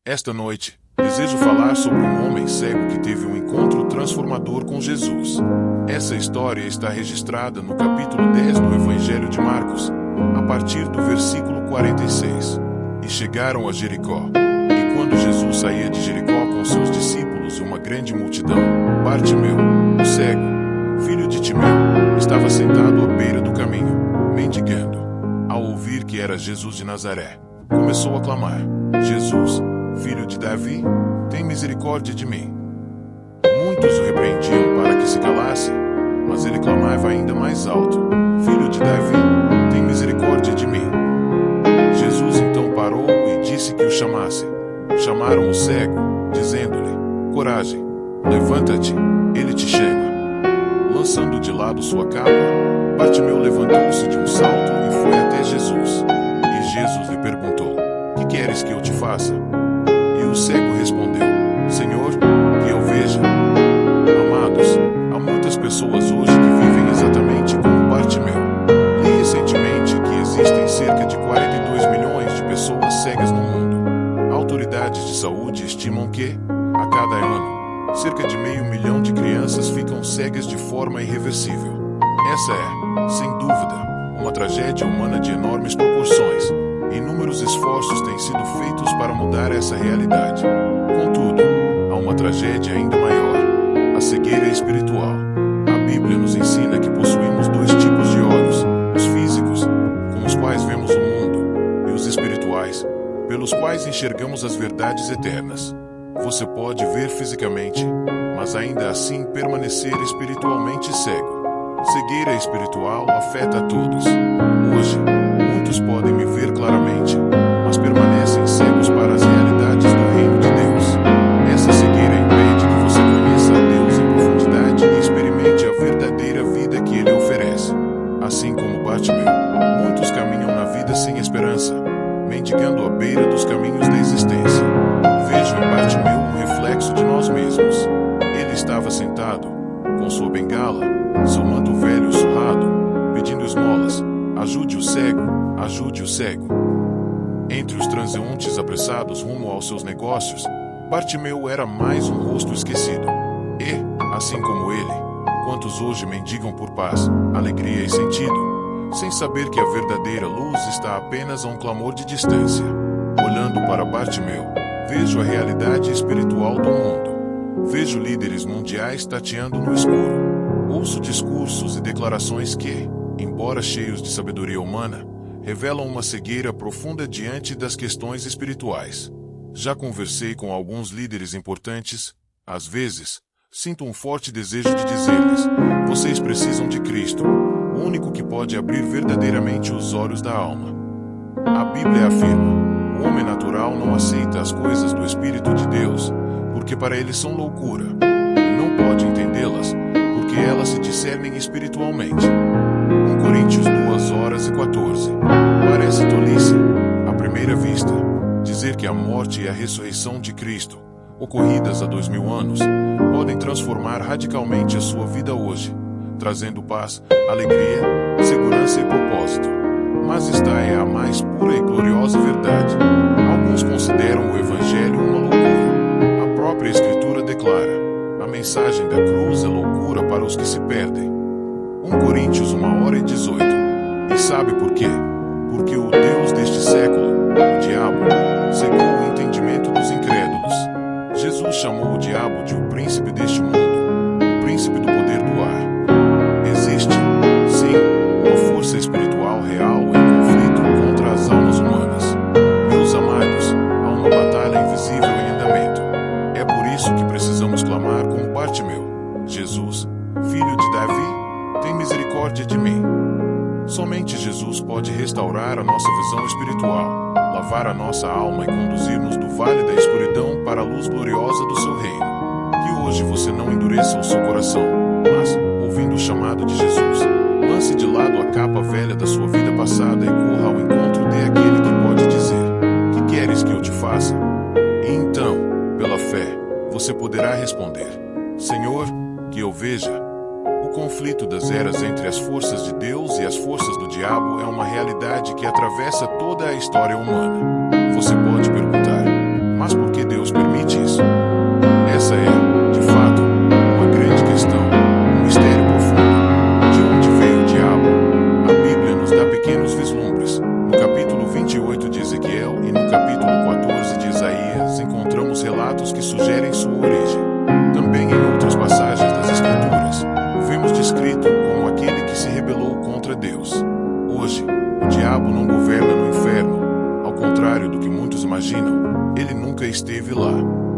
Esta noite, desejo falar sobre um homem cego que teve um encontro transformador com Jesus. Essa história está registrada no capítulo 10 do Evangelho de Marcos, a partir do versículo 46. E chegaram a Jericó. E quando Jesus saía de Jericó com seus discípulos e uma grande multidão, Bartimeu, o cego, filho de Timeu, estava sentado à beira do caminho, mendigando. Ao ouvir que era Jesus de Nazaré, começou a clamar: Jesus, filho de Davi, tem misericórdia de mim. Muitos o repreendiam para que se calasse, mas ele clamava ainda mais alto: Filho de Davi, tem misericórdia de mim. Jesus então parou e disse que o chamasse. Chamaram o cego, dizendo-lhe: Coragem, levanta-te, ele te chama. Lançando de lado sua capa, Bartimeu levantou-se de um salto e foi até Jesus. E Jesus lhe perguntou: Que queres que eu te faça? E o cego respondeu: Senhor, que eu veja. Amados, há muitas pessoas hoje que vivem exatamente como Bartimeu. Li recentemente que existem cerca de 42 milhões de pessoas cegas no mundo. Autoridades de saúde estimam que, a cada ano, cerca de 500 mil de crianças ficam cegas de forma irreversível. Essa é, sem dúvida, uma tragédia humana de enormes proporções. Inúmeros esforços têm sido feitos para mudar essa realidade. Contudo, há uma tragédia ainda maior: a cegueira espiritual. A Bíblia nos ensina que possuímos dois tipos de olhos: os físicos, com os quais vemos o mundo, e os espirituais, pelos quais enxergamos as verdades eternas. Você pode ver fisicamente, mas ainda assim permanecer espiritualmente cego. Cegueira espiritual afeta a todos. Hoje, muitos podem me ver claramente, mas permanecem cegos para as realidades do reino de Deus. Essa cegueira impede que você conheça a Deus em profundidade e experimente a verdadeira vida que Ele oferece. Assim como Bartimeu, muitos caminham na vida sem esperança, mendigando à beira dos caminhos da existência. Vejo em Bartimeu um reflexo de nós mesmos. Ele estava sentado, com sua bengala, seu manto velho surrado, pedindo esmolas: ajude o cego, ajude o cego. Entre os transeuntes apressados rumo aos seus negócios, Bartimeu era mais um rosto esquecido. E, assim como ele, quantos hoje mendigam por paz, alegria e sentido, sem saber que a verdadeira luz está apenas a um clamor de distância. Olhando para Bartimeu, vejo a realidade espiritual do mundo. Vejo líderes mundiais tateando no escuro. Ouço discursos e declarações que, embora cheios de sabedoria humana, revelam uma cegueira profunda diante das questões espirituais. Já conversei com alguns líderes importantes. Às vezes, sinto um forte desejo de dizer-lhes: vocês precisam de Cristo, o único que pode abrir verdadeiramente os olhos da alma. A Bíblia afirma: o homem natural não aceita as coisas do Espírito de Deus, porque para ele são loucura, e não pode entendê-las, porque elas se discernem espiritualmente. 1 Coríntios 2:14. Parece tolice, à primeira vista, dizer que a morte e a ressurreição de Cristo, ocorridas há 2000 anos, podem transformar radicalmente a sua vida hoje, trazendo paz, alegria, segurança e propósito. Mas esta é a mais pura e gloriosa verdade. Alguns consideram o Evangelho uma loucura. A própria Escritura declara: a mensagem da cruz é loucura para os que se perdem. 1 Coríntios 1:18. E sabe por quê? Porque o Deus deste século, o diabo, cegou o entendimento dos incrédulos. Jesus chamou o diabo de o príncipe deste mundo, o príncipe do poder do ar. Existe, sim, uma força espiritual real em conflito contra as almas humanas. Meus amados, há uma batalha invisível em andamento. É por isso que precisamos clamar como Bartimeu: Jesus, filho de Davi, tem misericórdia de mim. Somente Jesus pode restaurar a nossa visão espiritual, lavar a nossa alma e conduzir-nos do vale da escuridão para a luz gloriosa do seu reino. Que hoje você não endureça o seu coração, mas, ouvindo o chamado de Jesus, lance de lado a capa velha da sua vida passada e corra ao encontro daquele que pode dizer: Que queres que eu te faça? E então, pela fé, você poderá responder: Senhor, que eu veja. O conflito das eras entre as forças de Deus e as forças do diabo é uma realidade que atravessa toda a história humana. Você pode perguntar: mas por que relatos que sugerem sua origem. Também em outras passagens das Escrituras, o vemos descrito como aquele que se rebelou contra Deus. Hoje, o diabo não governa no inferno. Ao contrário do que muitos imaginam, ele nunca esteve lá.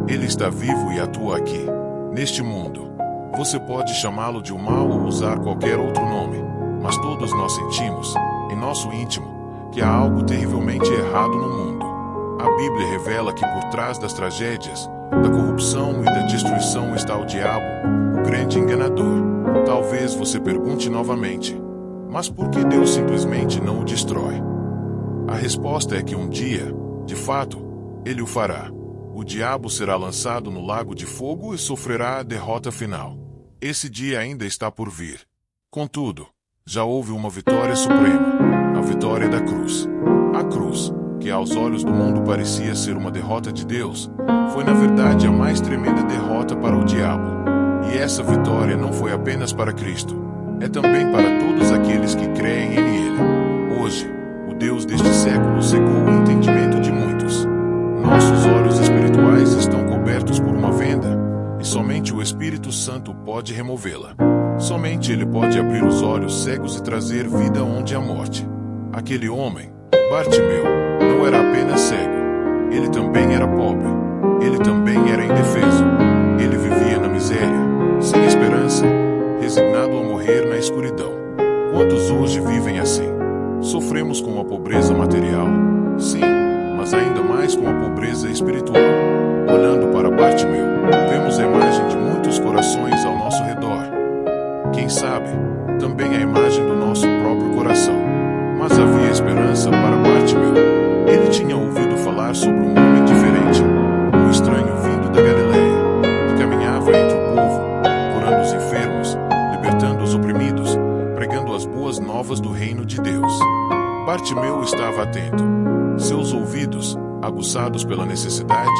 Ele está vivo e atua aqui, neste mundo. Você pode chamá-lo de o mal ou usar qualquer outro nome, mas todos nós sentimos, em nosso íntimo, que há algo terrivelmente errado no mundo. A Bíblia revela que por trás das tragédias, da corrupção e da destruição está o diabo, o grande enganador. Talvez você pergunte novamente, mas por que Deus simplesmente não o destrói? A resposta é que um dia, de fato, ele o fará. O diabo será lançado no lago de fogo e sofrerá a derrota final. Esse dia ainda está por vir. Contudo, já houve uma vitória suprema, a vitória da cruz. A cruz, que aos olhos do mundo parecia ser uma derrota de Deus, foi na verdade a mais tremenda derrota para o diabo. E essa vitória não foi apenas para Cristo, é também para todos aqueles que creem em Ele. Hoje, o Deus deste século cegou o entendimento de muitos. Nossos olhos espirituais estão cobertos por uma venda, e somente o Espírito Santo pode removê-la. Somente Ele pode abrir os olhos cegos e trazer vida onde há morte. Aquele homem, Bartimeu, não era apenas cego. Ele também era pobre. Ele também era indefeso. Ele vivia na miséria, sem esperança, resignado a morrer na escuridão. Quantos hoje vivem assim? Sofremos com a pobreza material, sim, mas ainda mais com a pobreza espiritual. Olhando para Bartimeu, vemos a imagem de muitos corações ao nosso redor. Quem sabe, também a imagem do nosso próprio coração. Mas havia esperança para Bartimeu. Ele tinha ouvido falar sobre um homem diferente, um estranho vindo da Galileia, que caminhava entre o povo, curando os enfermos, libertando os oprimidos, pregando as boas novas do reino de Deus. Bartimeu estava atento. Seus ouvidos, aguçados pela necessidade,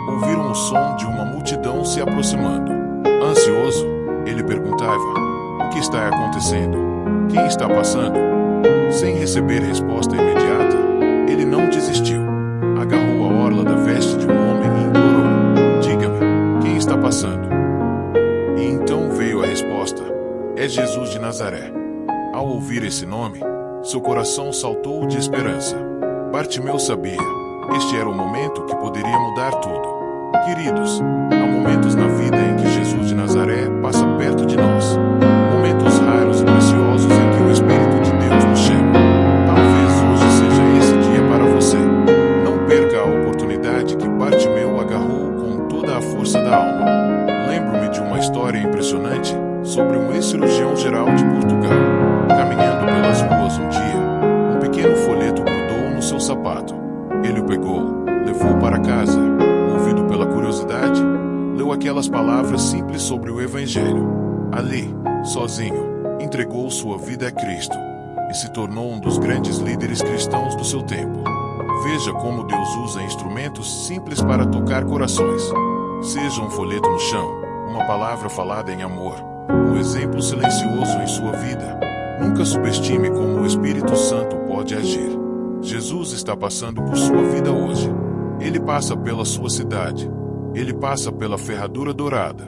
ouviram o som de uma multidão se aproximando. Ansioso, ele perguntava: o que está acontecendo? Quem está passando? Sem receber resposta imediata, ele não desistiu. Agarrou a orla da veste de um homem e implorou: diga-me, quem está passando? E então veio a resposta: é Jesus de Nazaré. Ao ouvir esse nome, seu coração saltou de esperança. Bartimeu sabia, este era o momento que poderia mudar tudo. Queridos, há momentos na vida em que Jesus de Nazaré passa perto de nós. Momentos raros e preciosos em que o Espírito de Deus nos chama. Talvez hoje seja esse dia para você. Não perca a oportunidade que Bartimeu agarrou com toda a força da alma. Lembro-me de uma história impressionante sobre um ex-cirurgião geral de Portugal. Caminhando pelas ruas um dia, um pequeno folheto grudou no seu sapato. Ele o pegou, levou para casa. Movido pela curiosidade, leu aquelas palavras simples sobre o Evangelho. Ali, sozinho, entregou sua vida a Cristo e se tornou um dos grandes líderes cristãos do seu tempo. Veja como Deus usa instrumentos simples para tocar corações. Seja um folheto no chão, uma palavra falada em amor, um exemplo silencioso em sua vida. Nunca subestime como o Espírito Santo pode agir. Jesus está passando por sua vida hoje. Ele passa pela sua cidade. Ele passa pela ferradura dourada.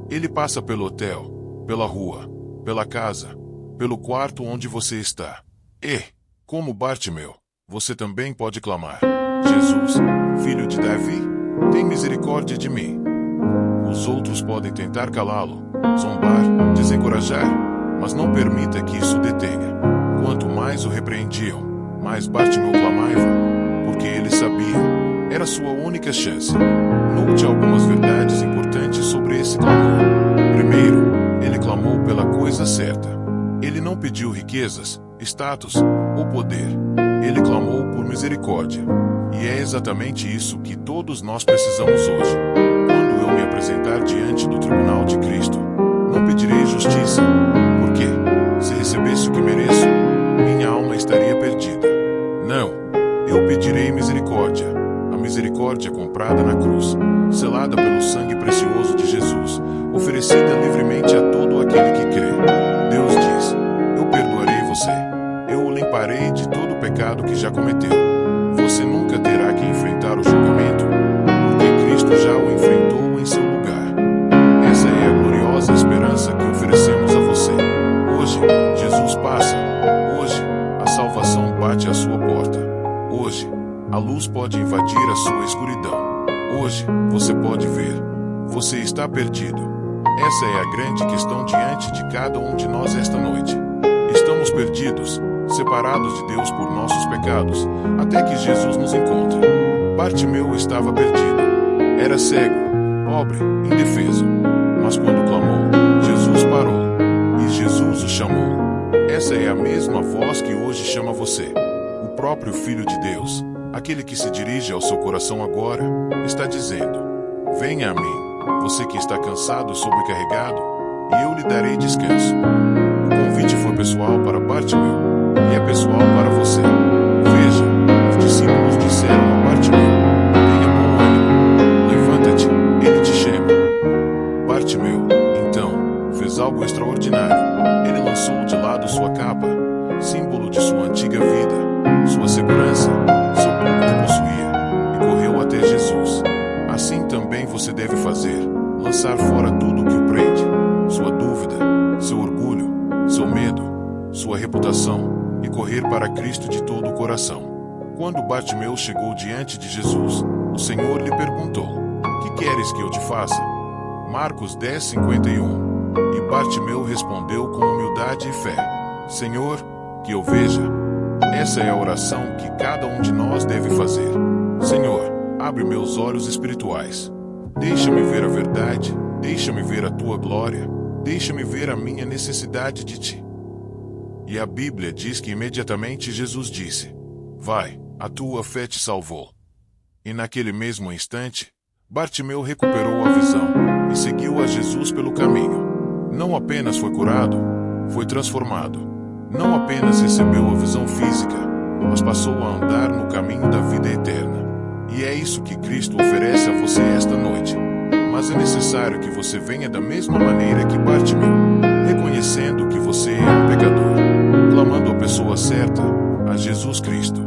Ele passa pelo hotel, pela rua, pela casa, pelo quarto onde você está. E, como Bartimeu, você também pode clamar: Jesus, filho de Davi, tem misericórdia de mim. Os outros podem tentar calá-lo, zombar, desencorajar, mas não permita que isso detenha. Quanto mais o repreendiam, mais Bartimeu clamava, porque ele sabia. Era sua única chance. Note algumas verdades importantes sobre esse clamor. Primeiro, ele clamou pela coisa certa. Ele não pediu riquezas, status ou poder. Ele clamou por misericórdia. E é exatamente isso que todos nós precisamos hoje. Quando eu me apresentar diante do tribunal de Cristo, não pedirei justiça. Por quê? Se recebesse o que mereço, minha alma estaria perdida. Não, eu pedirei misericórdia. A misericórdia comprada na cruz, selada pelo sangue precioso de Jesus, oferecida livremente a todo aquele que crê. Deus diz: eu perdoarei você. Eu o limparei de todo o pecado que já cometeu. Você nunca terá que enfrentar o julgamento, porque Cristo já o enfrentou. Hoje, você pode ver. Você está perdido. Essa é a grande questão diante de cada um de nós esta noite. Estamos perdidos, separados de Deus por nossos pecados, até que Jesus nos encontre. Bartimeu estava perdido. Era cego, pobre, indefeso. Mas quando clamou, Jesus parou. E Jesus o chamou. Essa é a mesma voz que hoje chama você. O próprio Filho de Deus, aquele que se dirige ao seu coração agora, está dizendo: venha a mim, você que está cansado e sobrecarregado, e eu lhe darei descanso. O convite foi pessoal para Bartimeu, e é pessoal para você. Veja, os discípulos disseram a Bartimeu: tenha bom ânimo, levanta-te, ele te chama. Bartimeu, então, fez algo extraordinário. Ele lançou de lado sua capa, símbolo de sua antiga vida, sua segurança, seu pouco que possuía, e correu até Jesus. Assim também você deve fazer: lançar fora tudo o que o prende, sua dúvida, seu orgulho, seu medo, sua reputação, e correr para Cristo de todo o coração. Quando Bartimeu chegou diante de Jesus, o Senhor lhe perguntou: que queres que eu te faça? Marcos 10:51. E Bartimeu respondeu com humildade e fé: Senhor, que eu veja. Essa é a oração que cada um de nós deve fazer. Senhor, abre meus olhos espirituais. Deixa-me ver a verdade, deixa-me ver a tua glória, deixa-me ver a minha necessidade de ti. E a Bíblia diz que imediatamente Jesus disse: vai, a tua fé te salvou. E naquele mesmo instante, Bartimeu recuperou a visão e seguiu a Jesus pelo caminho. Não apenas foi curado, foi transformado. Não apenas recebeu a visão física, mas passou a andar no caminho da vida eterna. E é isso que Cristo oferece a você esta noite. Mas é necessário que você venha da mesma maneira que Bartimeu, reconhecendo que você é um pecador, clamando a pessoa certa, a Jesus Cristo,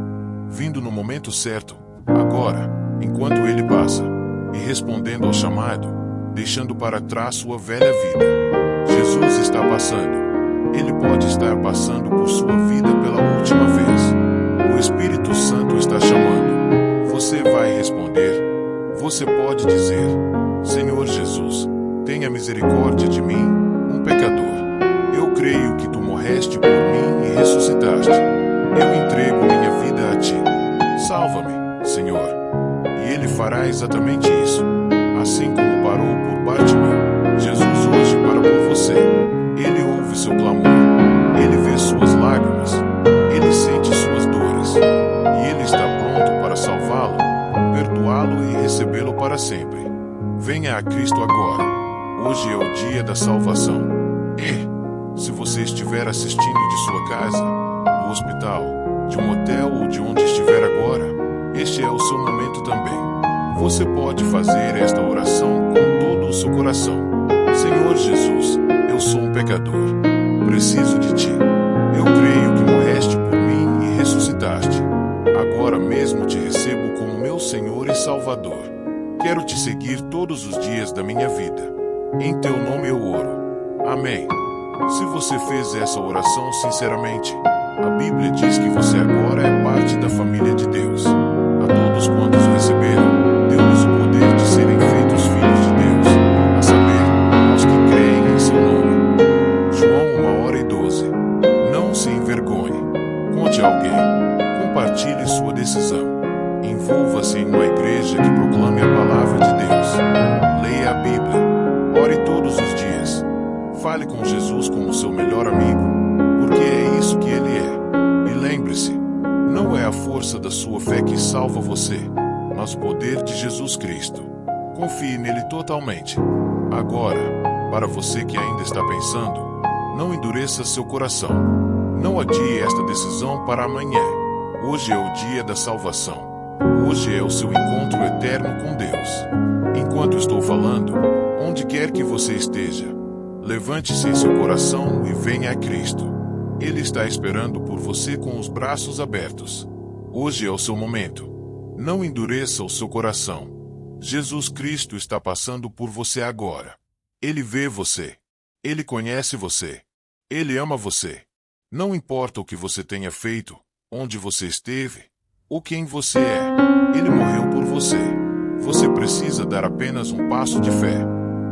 vindo no momento certo, agora, enquanto ele passa, e respondendo ao chamado, deixando para trás sua velha vida. Jesus está passando. Ele pode estar passando por sua vida pela última vez. O Espírito Santo está chamando. Você vai responder. Você pode dizer: Senhor Jesus, tenha misericórdia de mim, um pecador. Eu creio que tu morreste por mim e ressuscitaste. Eu entrego minha vida a ti. Salva-me, Senhor. E ele fará exatamente isso. Assim como parou por Bartimeu, Jesus hoje para por você. Ele ouve seu clamor, ele vê suas lágrimas, ele sente suas dores, e ele está pronto para salvá-lo, perdoá-lo e recebê-lo para sempre. Venha a Cristo agora. Hoje é o dia da salvação. E, se você estiver assistindo de sua casa, do hospital, de um hotel ou de onde estiver agora, este é o seu momento também. Você pode fazer esta oração com todo o seu coração. Senhor Jesus, eu sou um pecador. Preciso de ti. Eu creio que morreste por mim e ressuscitaste. Agora mesmo te recebo como meu Senhor e Salvador. Quero te seguir todos os dias da minha vida. Em teu nome eu oro. Amém. Se você fez essa oração sinceramente, a Bíblia diz que você agora é parte da família de Deus. A todos quantos o receberam, deu-lhes o poder de serem feitos filhos de Deus, a saber, aos que creem em seu nome. João 1:12. Não se envergonhe. Conte a alguém. Compartilhe sua decisão. Envolva-se em uma igreja que proclame a palavra de Deus. Leia a Bíblia. Ore todos os dias. Fale com Jesus como seu melhor amigo, porque é isso que ele é. E lembre-se, não é a força da sua fé que salva você, mas o poder de Jesus Cristo. Confie nele totalmente. Agora, para você que ainda está pensando, não endureça seu coração. Não adie esta decisão para amanhã. Hoje é o dia da salvação. Hoje é o seu encontro eterno com Deus. Enquanto estou falando, onde quer que você esteja, levante-se em seu coração e venha a Cristo. Ele está esperando por você com os braços abertos. Hoje é o seu momento. Não endureça o seu coração. Jesus Cristo está passando por você agora. Ele vê você. Ele conhece você. Ele ama você. Não importa o que você tenha feito, onde você esteve, ou quem você é. Ele morreu por você. Você precisa dar apenas um passo de fé.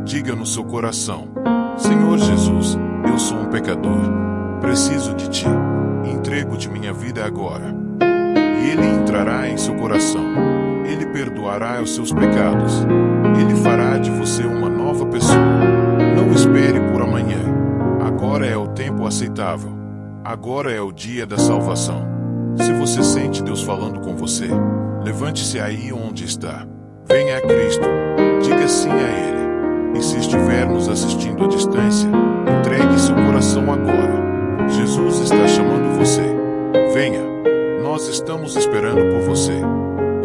Diga no seu coração: Senhor Jesus, eu sou um pecador. Preciso de Ti. Entrego-te minha vida agora. E Ele entrará em seu coração. Ele perdoará os seus pecados. Ele fará de você uma nova pessoa. Não espere por amanhã. Agora é o tempo aceitável. Agora é o dia da salvação. Se você sente Deus falando com você, levante-se aí onde está. Venha a Cristo. Diga sim a Ele. E se estiver nos assistindo à distância, entregue seu coração agora. Jesus está chamando você. Venha. Nós estamos esperando por você.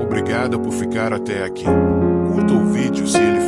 Obrigada por ficar até aqui. Curta o vídeo se ele